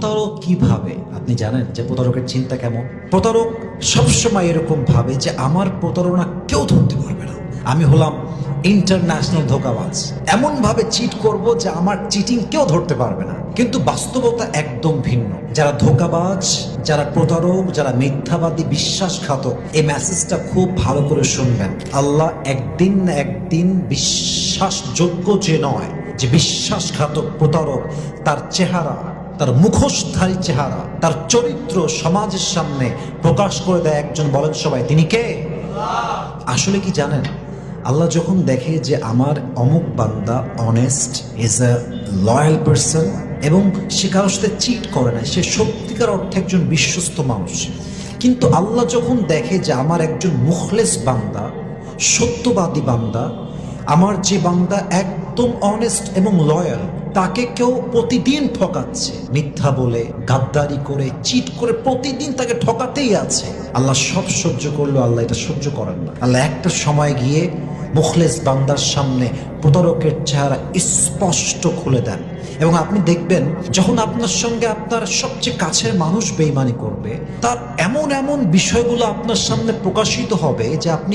প্রতারক কিভাবে আপনি জানেন যে প্রতারকের চিন্তা কেমন? প্রতারক সবসময় এরকম ভাবে যে আমার প্রতারণা কেউ ধরতে পারবে না, আমি হলাম ইন্টারন্যাশনাল ধোঁকাবাজ, এমন ভাবে চিট করব যে আমার চিটিং কেউ ধরতে পারবে না। কিন্তু বাস্তবতা একদম ভিন্ন। যারা ধোঁকাবাজ, যারা প্রতারক, যারা মিথ্যাবাদী, বিশ্বাসঘাতক, এই মেসেজটা খুব ভালো করে শুনবেন। আল্লাহ একদিন না একদিন বিশ্বাসযোগ্য যে নয়, যে বিশ্বাসঘাতক প্রতারক, তার চেহারা, তার মুখোশধারী চেহারা, তার চরিত্র সমাজের সামনে প্রকাশ করে দেয় একজন। বলেন সবাই, তিনি কে? আসলে কি জানেন, আল্লাহ যখন দেখে যে আমার অমুক বান্দা honest, is a loyal person, এবং সে কারোর সাথে চিট করে না, সে সত্যিকার অর্থে একজন বিশ্বস্ত মানুষ। কিন্তু আল্লাহ যখন দেখে যে আমার একজন মুখলেস বান্দা, সত্যবাদী বান্দা, আমার যে বান্দা একদম অনেস্ট এবং লয়াল, তাকে কেউ প্রতিদিন ঠকাচ্ছে, মিথ্যা বলে, গাদ্দারি করে, চিট করে প্রতিদিন তাকে ঠকাতেই আছে, আল্লাহ সব সহ্য করলো, আল্লাহ এটা সহ্য করেন না। আল্লাহ একটা সময় গিয়ে মুখলেস বান্দার সামনে প্রতারকের চেহারা স্পষ্ট খুলে দেন। এবং আপনি দেখবেন, যখন আপনার সঙ্গে আপনার সবচেয়ে কাছের মানুষ বেঈমানি করবে, তার এমন এমন বিষয়গুলো আপনার সামনে প্রকাশিত হবে যে আপনি